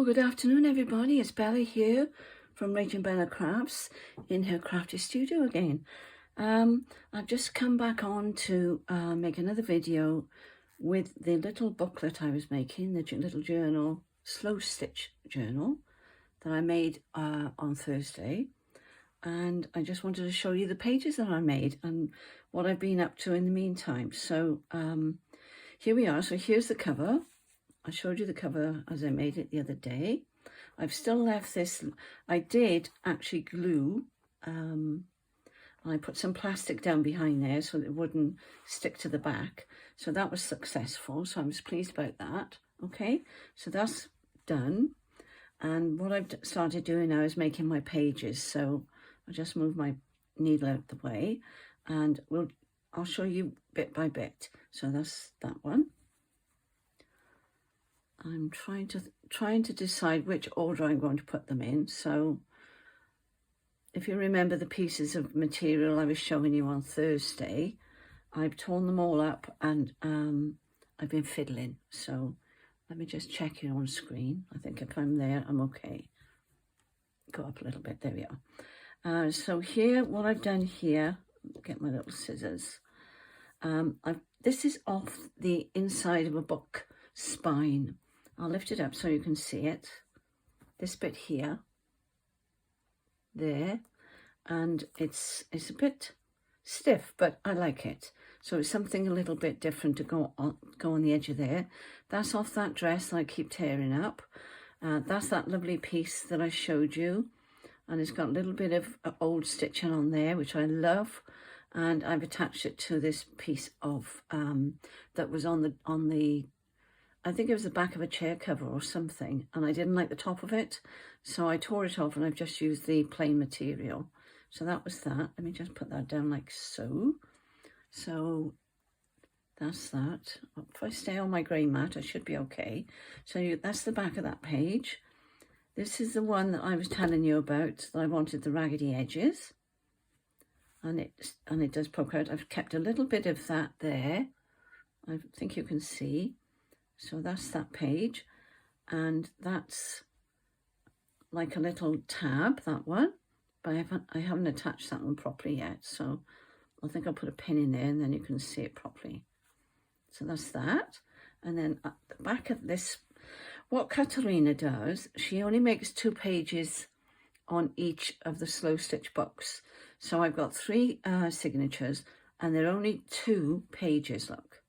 Well, good afternoon, everybody. It's Bella here from Rachel Bella Crafts in her crafty studio again. I've just come back on to make another video with the little booklet I was making, the little journal, slow stitch journal that I made on Thursday. And I just wanted to show you the pages that I made and what I've been up to in the meantime. So here we are. So here's the cover. I showed you the cover as I made it the other day. I've still left this. I did actually glue. I put some plastic down behind there so that it wouldn't stick to the back. So that was successful. So I was pleased about that. Okay, so that's done. And what I've started doing now is making my pages. So I'll just move my needle out the way and I'll show you bit by bit. So that's that one. I'm trying to decide which order I'm going to put them in. So if you remember the pieces of material I was showing you on Thursday, I've torn them all up and I've been fiddling. So let me just check you on screen. I think if I'm there, I'm okay. Go up a little bit, there we are. So here, what I've done here, get my little scissors. This is off the inside of a book spine. I'll lift it up so you can see it. This bit here, there, and it's a bit stiff, but I like it. So it's something a little bit different to go on the edge of there. That's off that dress that I keep tearing up. That's that lovely piece that I showed you, and it's got a little bit of old stitching on there, which I love. And I've attached it to this piece of that was on the I think it was the back of a chair cover or something, and I didn't like the top of it, so I tore it off and I've just used the plain material. So that was that. Let me just put that down like so. So that's that. If I stay on my grey mat, I should be okay. So that's the back of that page. This is the one that I was telling you about, that I wanted the raggedy edges. And it does poke out. I've kept a little bit of that there. I think you can see. So that's that page, and that's like a little tab, that one, but I haven't attached that one properly yet. So I think I'll put a pin in there and then you can see it properly. So that's that. And then at the back of this, what Katarina does, she only makes 2 pages on each of the slow stitch books. So I've got 3 signatures and they're only 2 pages, look.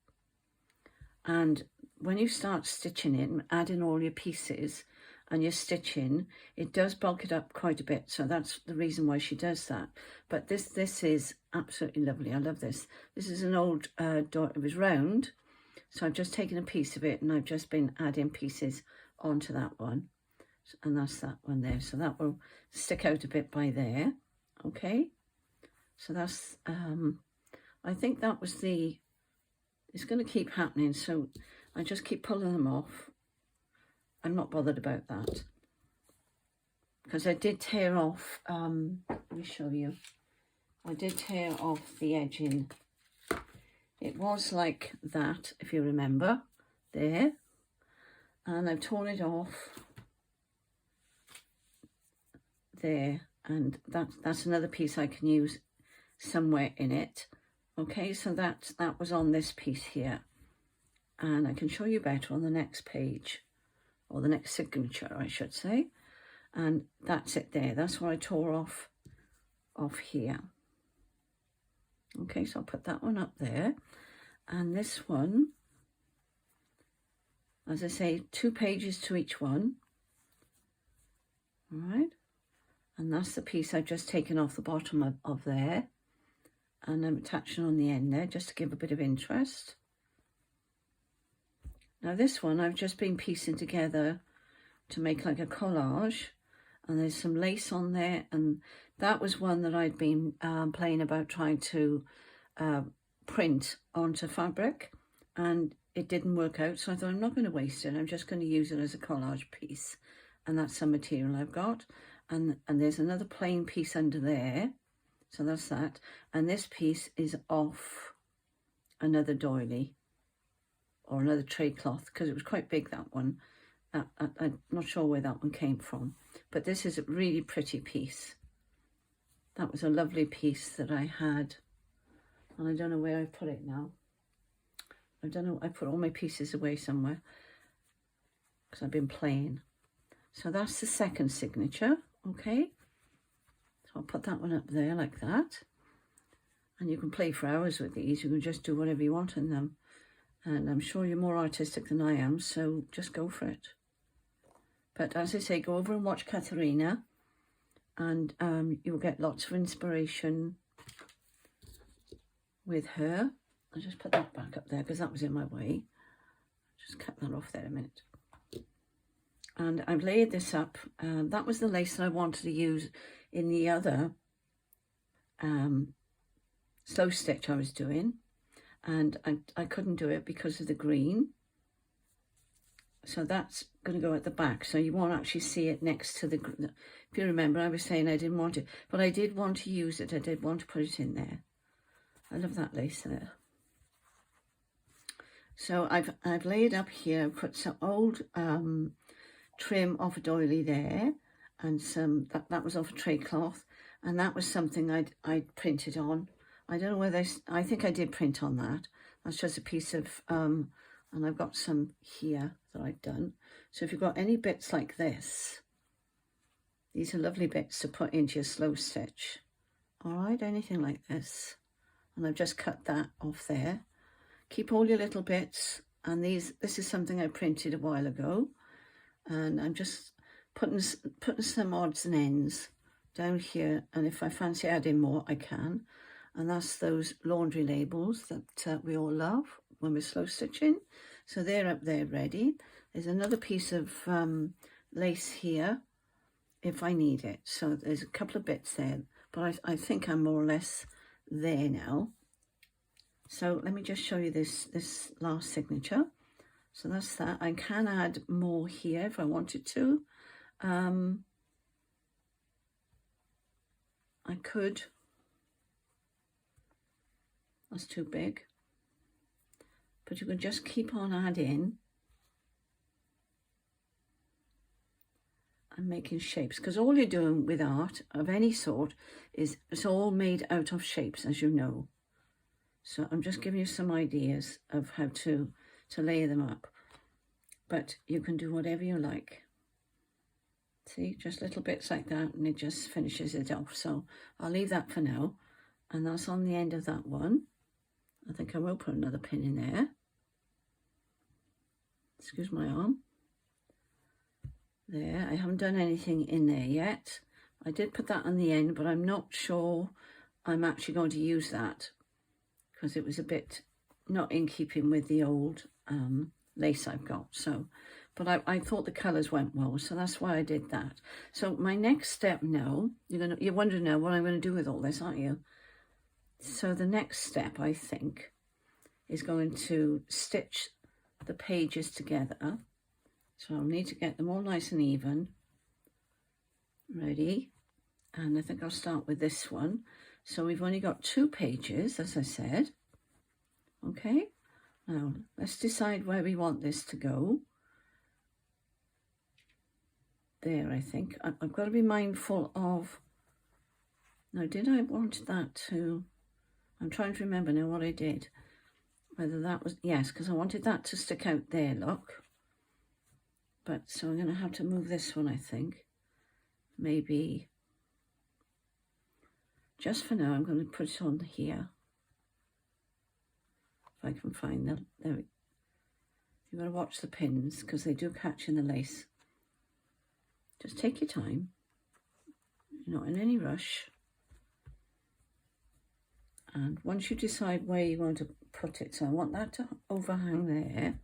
And when you start stitching it and adding all your pieces and you're stitching, it does bulk it up quite a bit. So that's the reason why she does that. But this is absolutely lovely. I love this. This is an old dot. It was round. So I've just taken a piece of it and I've just been adding pieces onto that one. And that's that one there. So that will stick out a bit by there. Okay. So that's, I think that was it's going to keep happening. So I just keep pulling them off. I'm not bothered about that because I did tear off, let me show you. I did tear off the edging. It was like that, if you remember, there. And I've torn it off there. And that's another piece I can use somewhere in it. Okay, so that was on this piece here. And I can show you better on the next page, or the next signature, I should say. And that's it there. That's what I tore off here. Okay, so I'll put that one up there. And this one, as I say, 2 pages to each one. All right. And that's the piece I've just taken off the bottom of there. And I'm attaching on the end there just to give a bit of interest. Now this one I've just been piecing together to make like a collage, and there's some lace on there, and that was one that I'd been playing about trying to print onto fabric, and it didn't work out, so I thought I'm not going to waste it. I'm just going to use it as a collage piece, and that's some material I've got, and there's another plain piece under there, so that's that, and this piece is off another doily or another tray cloth because it was quite big, that one, I'm not sure where that one came from, but this is a really pretty piece. That was a lovely piece that I had, and I don't know where I put it now. I don't know, I put all my pieces away somewhere because I've been playing. So that's the second signature, okay? So I'll put that one up there like that. And you can play for hours with these. You can just do whatever you want in them. And I'm sure you're more artistic than I am, so just go for it. But as I say, go over and watch Katharina, and you'll get lots of inspiration with her. I'll just put that back up there because that was in my way. Just cut that off there a minute. And I've laid this up. That was the lace that I wanted to use in the other slow stitch I was doing. And I couldn't do it because of the green. So that's going to go at the back. So you won't actually see it next to the... If you remember, I was saying I didn't want it. But I did want to use it. I did want to put it in there. I love that lace there. So I've laid up here, put some old trim off a doily there, and some that was off a tray cloth, and that was something I'd printed on. I don't know whether I think I did print on that. That's just a piece of and I've got some here that I've done. So if you've got any bits like this, these are lovely bits to put into your slow stitch. All right, anything like this, and I've just cut that off there. Keep all your little bits, and this is something I printed a while ago, and I'm just putting some odds and ends down here, and if I fancy adding more I can. And that's those laundry labels that we all love when we're slow stitching. So they're up there ready. There's another piece of lace here if I need it. So there's a couple of bits there, but I think I'm more or less there now. So let me just show you this last signature. So that's that. I can add more here if I wanted to. I could. That's too big. But you can just keep on adding and making shapes, because all you're doing with art of any sort is it's all made out of shapes, as you know. So I'm just giving you some ideas of how to lay them up, but you can do whatever you like. See, just little bits like that, and it just finishes it off. So I'll leave that for now, and that's on the end of that one. I think I will put another pin in there. Excuse my arm. There, I haven't done anything in there yet. I did put that on the end, but I'm not sure I'm actually going to use that because it was a bit not in keeping with the old lace I've got. So, but I thought the colours went well, so that's why I did that. So my next step now, you're wondering now what I'm going to do with all this, aren't you? So the next step, I think, is going to stitch the pages together. So I'll need to get them all nice and even. Ready? And I think I'll start with this one. So we've only got 2 pages, as I said. Okay, now let's decide where we want this to go. There, I think. I've got to be mindful of... Now, did I want that to... I'm trying to remember now what I did. Whether that was... Yes, because I wanted that to stick out there, look. But, so I'm going to have to move this one, I think. Maybe... Just for now, I'm going to put it on here. If I can find them. There we... You've got to watch the pins, because they do catch in the lace. Just take your time. You're not in any rush. And once you decide where you want to put it, so I want that to overhang there.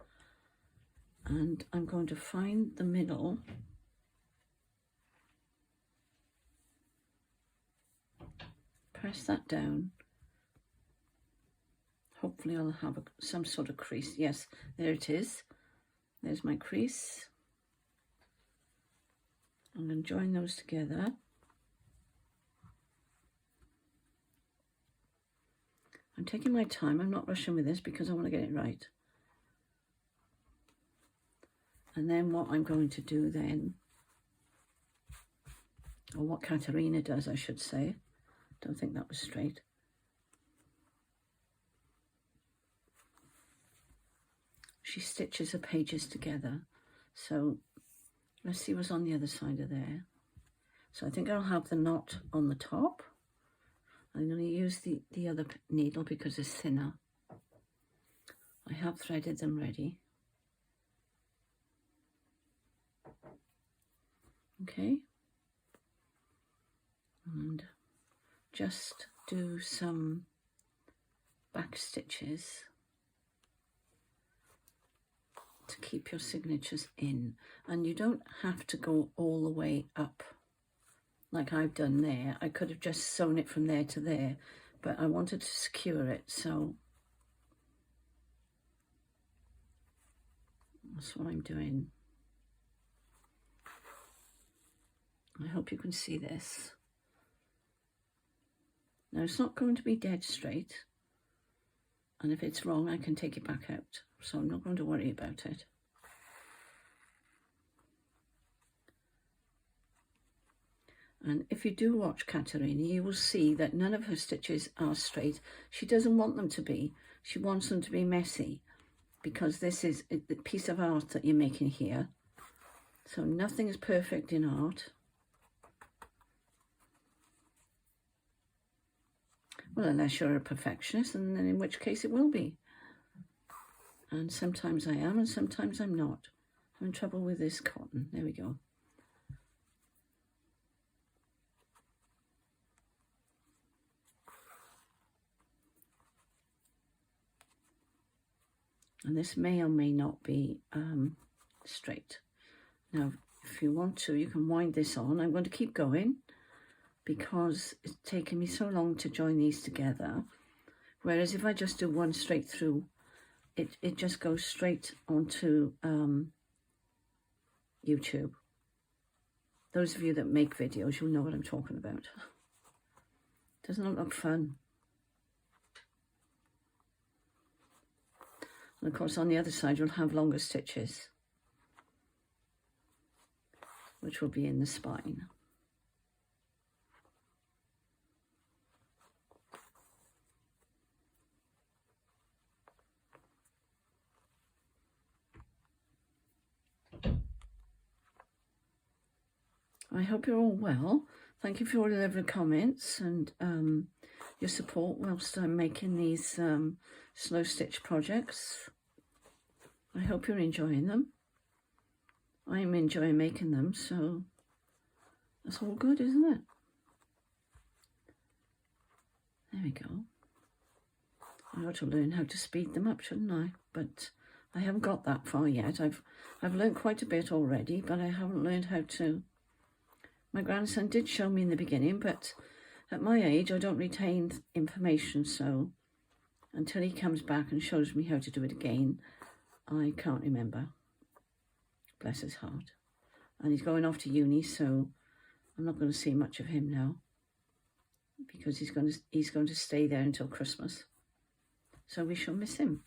And I'm going to find the middle. Press that down. Hopefully I'll have some sort of crease. Yes, there it is. There's my crease. I'm going to join those together. I'm taking my time. I'm not rushing with this because I want to get it right. And then what I'm going to do then, or what Katerina does, I should say. Don't think that was straight. She stitches her pages together. So let's see what's on the other side of there. So I think I'll have the knot on the top. I'm going to use the other needle because it's thinner. I have threaded them ready. Okay. And just do some back stitches to keep your signatures in. And you don't have to go all the way up like I've done there. I could have just sewn it from there to there, but I wanted to secure it, so that's what I'm doing. I hope you can see this. Now it's not going to be dead straight, and if it's wrong I can take it back out, so I'm not going to worry about it. And if you do watch Katerina, you will see that none of her stitches are straight. She doesn't want them to be. She wants them to be messy, because this is a piece of art that you're making here. So nothing is perfect in art. Well, unless you're a perfectionist, and then in which case it will be. And sometimes I am, and sometimes I'm not. I'm in trouble with this cotton. There we go. And this may or may not be straight. Now, if you want to, you can wind this on. I'm going to keep going because it's taken me so long to join these together. Whereas if I just do one straight through, it just goes straight onto YouTube. Those of you that make videos, you'll know what I'm talking about. Doesn't it look fun? And of course, on the other side, you'll have longer stitches, which will be in the spine. I hope you're all well. Thank you for all your lovely comments and your support whilst I'm making these slow stitch projects. I hope you're enjoying them. I'm enjoying making them, so that's all good, isn't it? There we go. I ought to learn how to speed them up, shouldn't I? But I haven't got that far yet. I've learned quite a bit already, but I haven't learned how to. My grandson did show me in the beginning, but at my age, I don't retain information, so until he comes back and shows me how to do it again, I can't remember. Bless his heart. And he's going off to uni, so I'm not going to see much of him now, because he's going to stay there until Christmas. So we shall miss him.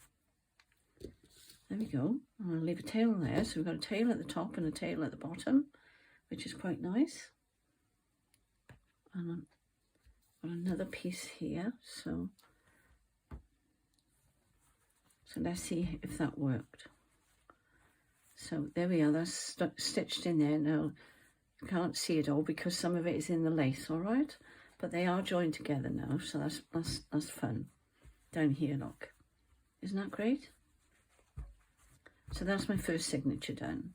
There we go. I'm going to leave a tail there. So we've got a tail at the top and a tail at the bottom, which is quite nice. And I've got another piece here. So let's see if that worked. So there we are. That's stitched in there. Now you can't see it all because some of it is in the lace. All right, but they are joined together now. So that's fun. Down here, look. Isn't that great? So that's my first signature done.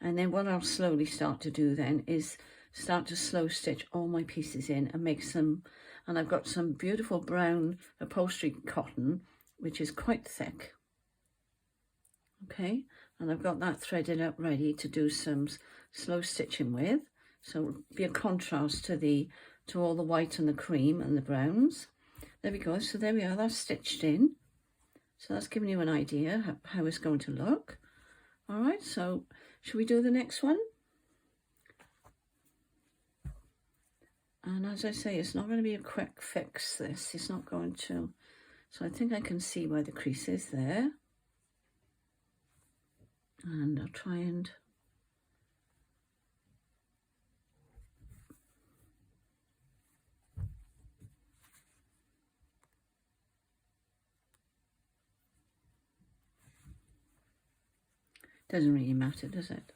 And then what I'll slowly start to do then is start to slow stitch all my pieces in and make some, and I've got some beautiful brown upholstery cotton, which is quite thick. Okay, and I've got that threaded up ready to do some slow stitching with. So it'll be a contrast to all the white and the cream and the browns. There we go. So there we are. That's stitched in. So that's giving you an idea how it's going to look. All right. So should we do the next one? And as I say, it's not going to be a quick fix. It's not going to. So I think I can see where the crease is there. And I'll try and doesn't really matter, does it?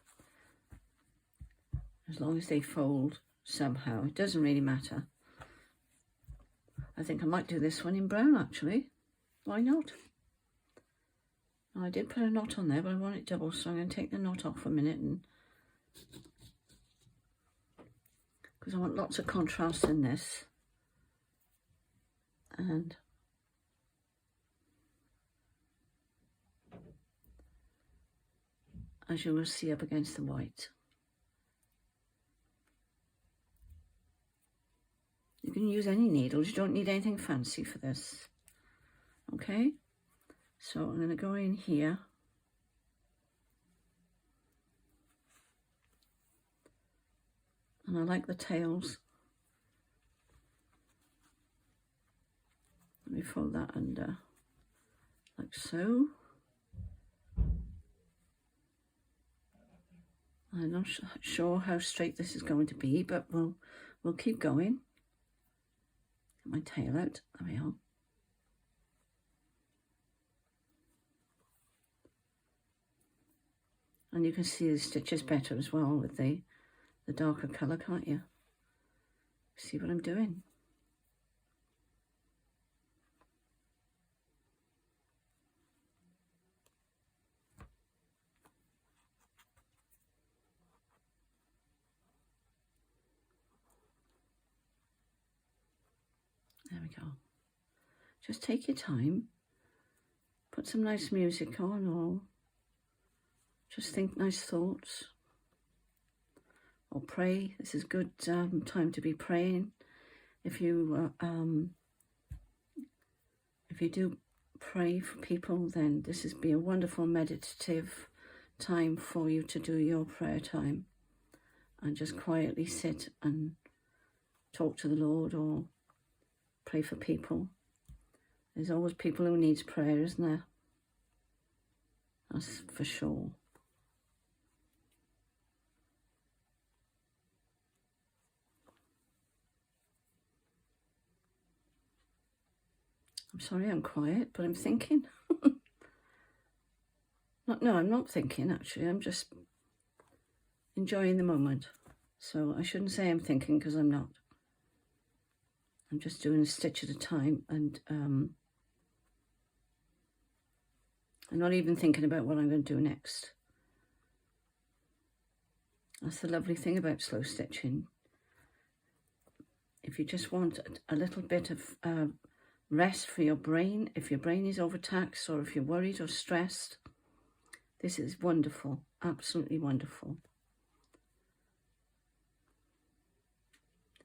As long as they fold somehow, it doesn't really matter. I think I might do this one in brown, actually. Why not? I did put a knot on there, but I want it double, so I'm going to take the knot off a minute, and because I want lots of contrast in this. And as you will see up against the white. You can use any needles, you don't need anything fancy for this. Okay, so I'm going to go in here. And I like the tails. Let me fold that under, like so. I'm not sure how straight this is going to be, but we'll keep going. Get my tail out. There we are. And you can see the stitches better as well with the darker colour, can't you? See what I'm doing? There we go. Just take your time. Put some nice music on, or just think nice thoughts. Or pray. This is good time to be praying. If you do pray for people, then this is be a wonderful meditative time for you to do your prayer time, and just quietly sit and talk to the Lord or pray for people. There's always people who needs prayer, isn't there? That's for sure. I'm sorry I'm quiet, but I'm thinking. No, I'm not thinking, actually. I'm just enjoying the moment. So I shouldn't say I'm thinking, because I'm not. I'm just doing a stitch at a time, and I'm not even thinking about what I'm going to do next. That's the lovely thing about slow stitching. If you just want a little bit of rest for your brain, if your brain is overtaxed, or if you're worried or stressed, this is wonderful, absolutely wonderful.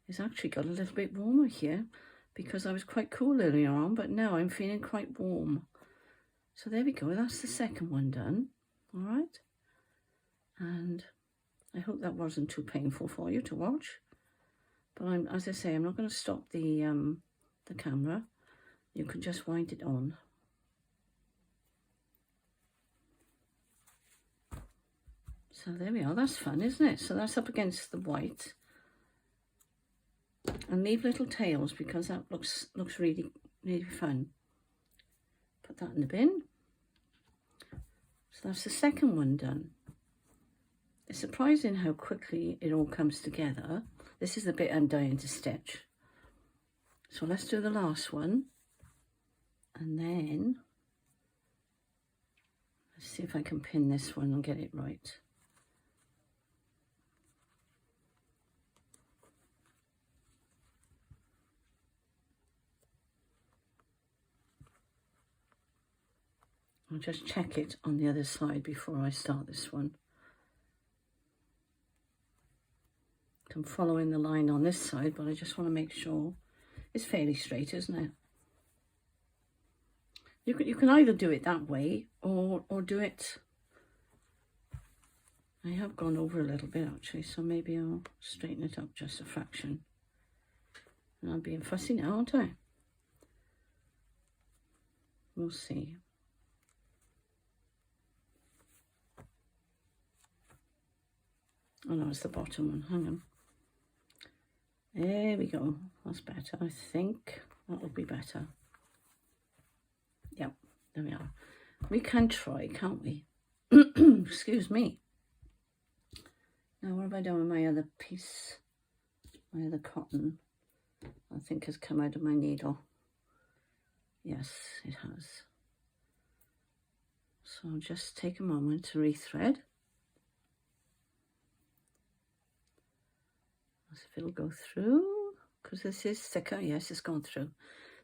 It's actually got a little bit warmer here, because I was quite cool earlier on, but now I'm feeling quite warm. So there we go, that's the second one done. All right, and I hope that wasn't too painful for you to watch. But as I say, I'm not going to stop the camera. You can just wind it on. So there we are, that's fun, isn't it? So that's up against the white. And leave little tails, because that looks really, really fun. Put that in the bin. So that's the second one done. It's surprising how quickly it all comes together. This is the bit I'm dying to stitch. So let's do the last one. And then, let's see if I can pin this one and get it right. I'll just check it on the other side before I start this one. I'm following the line on this side, but I just want to make sure it's fairly straight, isn't it? You can either do it that way or do it. I have gone over a little bit actually, so maybe I'll straighten it up just a fraction. And I'm being fussy now, aren't I? We'll see. Oh no, it's the bottom one. Hang on. There we go. That's better. I think that will be better. Yep, there we are. We can try, can't we? Excuse me. Now, what have I done with my other piece? My other cotton, I think, has come out of my needle. Yes, it has. So I'll just take a moment to rethread. As if it'll go through, because this is thicker. Yes, it's gone through.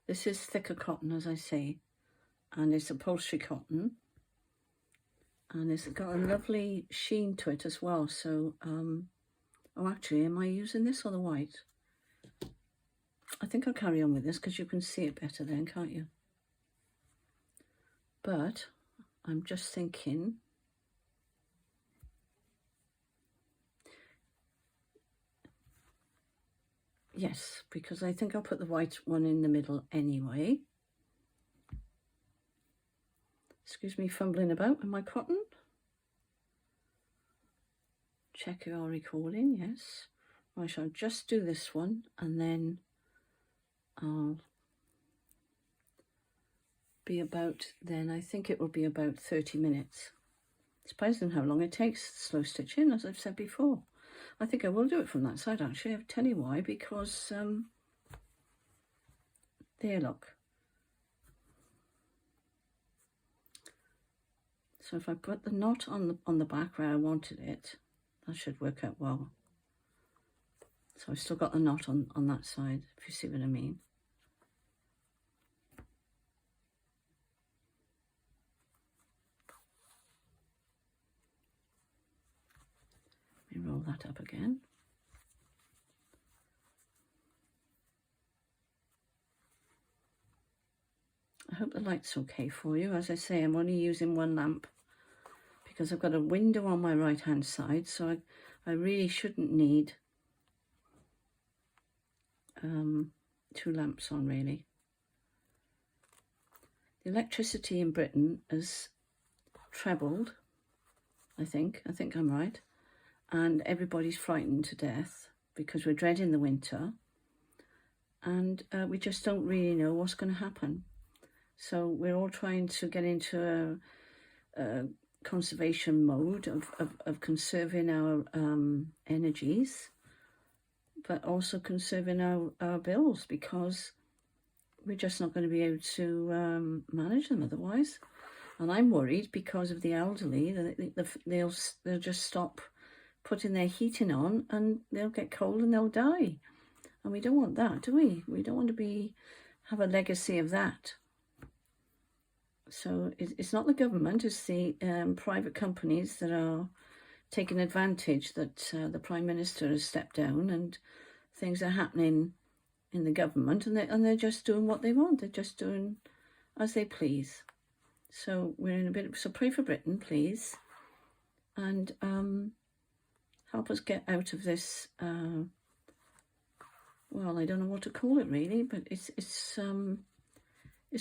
This is thicker cotton, as I say, and it's upholstery cotton. And it's got a lovely sheen to it as well. So, oh, actually, am I using this or the white? I think I'll carry on with this because you can see it better then, can't you? But I'm just thinking, yes, because I think I'll put the white one in the middle anyway. Excuse me, fumbling about with my cotton. Check you are recording, yes. I shall just do this one and then I'll be about, then I think it will be about 30 minutes. It's surprising how long it takes slow stitching, as I've said before. I think I will do it from that side actually. I'll tell you why, because there, look. So if I put the knot on the back where I wanted it, that should work out well. So I've still got the knot on that side, if you see what I mean. Let me roll that up again. I hope the light's okay for you. As I say, I'm only using one lamp because I've got a window on my right hand side, so I really shouldn't need two lamps on really. The electricity in Britain has trebled, I think I'm right, and everybody's frightened to death because we're dreading the winter, and we just don't really know what's going to happen. So we're all trying to get into a conservation mode of conserving our energies, but also conserving our bills, because we're just not going to be able to manage them otherwise. And I'm worried because of the elderly, that they'll just stop putting their heating on and they'll get cold and they'll die. And we don't want that, do we? We don't want to have a legacy of that. So it's not the government, it's the private companies that are taking advantage that the Prime Minister has stepped down and things are happening in the government, and they're just doing what they want. They're just doing as they please. So we're in a bit of, so pray for Britain, please, and help us get out of this, well, I don't know what to call it really, but it's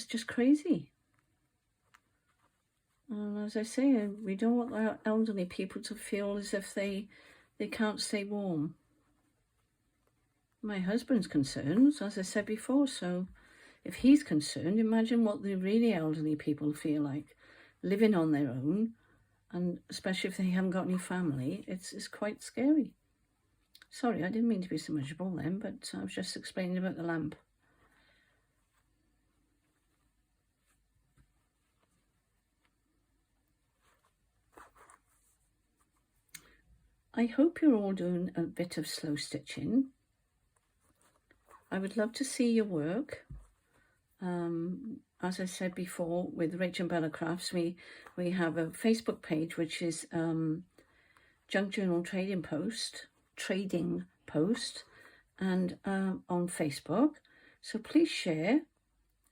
just crazy. And as I say, we don't want our elderly people to feel as if they can't stay warm. My husband's concerned, as I said before, so if he's concerned, imagine what the really elderly people feel like, living on their own, and especially if they haven't got any family. It's quite scary. Sorry, I didn't mean to be so miserable then, but I was just explaining about the lamp. I hope you're all doing a bit of slow stitching. I would love to see your work. As I said before, with Rachel and Bella Crafts, we have a Facebook page, which is Junk Journal Trading Post, and on Facebook. So please share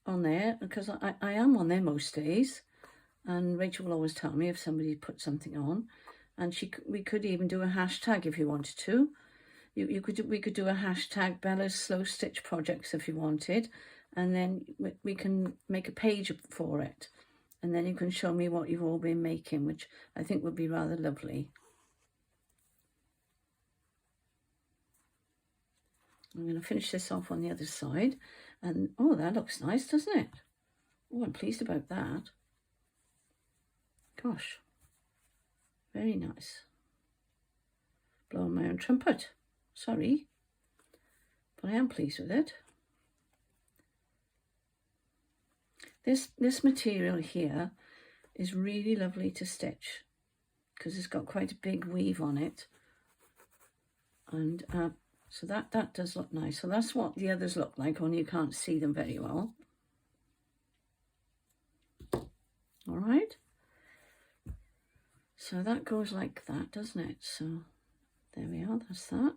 on there, because I am on there most days, and Rachel will always tell me if somebody put something on, and we could even do a hashtag if you wanted to. We could do a hashtag Bella's Slow Stitch Projects if you wanted, and then we can make a page for it, and then you can show me what you've all been making, which I think would be rather lovely. I'm going to finish this off on the other side. And, oh, that looks nice, doesn't it? Oh, I'm pleased about that. Gosh, very nice. Blowing my own trumpet. Sorry, but I am pleased with it. This material here is really lovely to stitch because it's got quite a big weave on it. And so that does look nice. So that's what the others look like, only you can't see them very well. All right. So that goes like that, doesn't it? So there we are, that's that.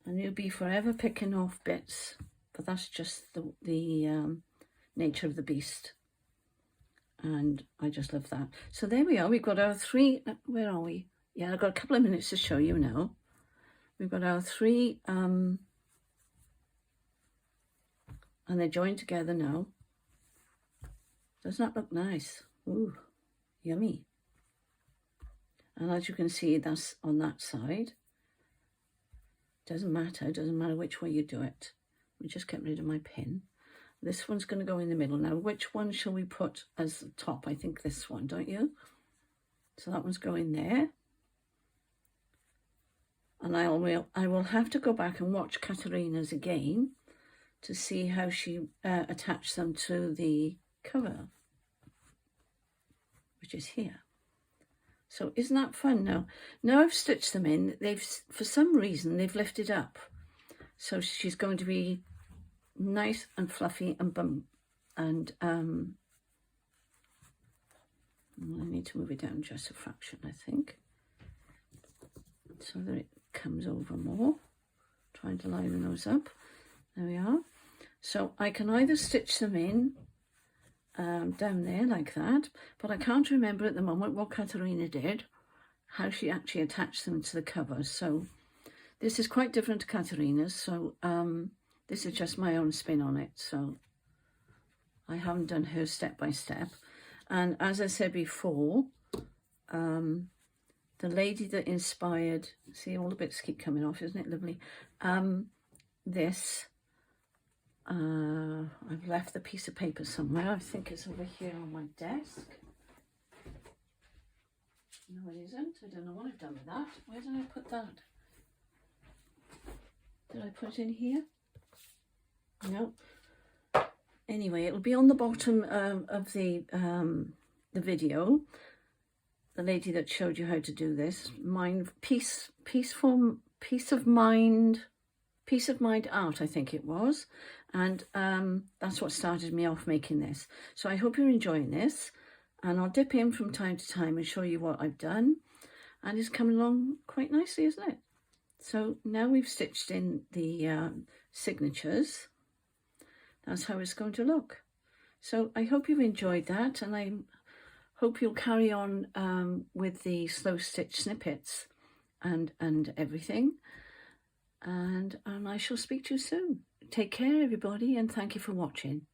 And you'll be forever picking off bits, but that's just the nature of the beast. And I just love that. So there we are, we've got our 3, where are we? Yeah, I've got a couple of minutes to show you now. We've got our 3, and they're joined together now. Doesn't that look nice? Ooh, yummy. And as you can see, that's on that side. Doesn't matter which way you do it. We just get rid of my pin. This one's going to go in the middle. Now, which one shall we put as the top? I think this one, don't you? So that one's going there. And I will have to go back and watch Katarina's again to see how she attached them to the cover, which is here. So isn't that fun? Now I've stitched them in, for some reason they've lifted up. So she's going to be nice and fluffy and I need to move it down just a fraction, I think, so that it comes over more. Trying to line those up. There we are. So I can either stitch them in down there like that, but I can't remember at the moment what Katarina did, how she actually attached them to the cover. So this is quite different to Katarina's, so this is just my own spin on it. So I haven't done her step by step. And as I said before, the lady that inspired, see, all the bits keep coming off, isn't it lovely? This, I've left the piece of paper somewhere. I think it's over here on my desk. No, it isn't. I don't know what I've done with that. Where did I put that? Did I put it in here? No. Anyway, it'll be on the bottom of the video. The lady that showed you how to do this, Peace of Mind Art, I think it was, and that's what started me off making this. So I hope you're enjoying this, and I'll dip in from time to time and show you what I've done, and it's coming along quite nicely, isn't it? So now we've stitched in the signatures. That's how it's going to look. So I hope you've enjoyed that, and I hope you'll carry on with the slow stitch snippets and everything. And I shall speak to you soon. Take care, everybody, and thank you for watching.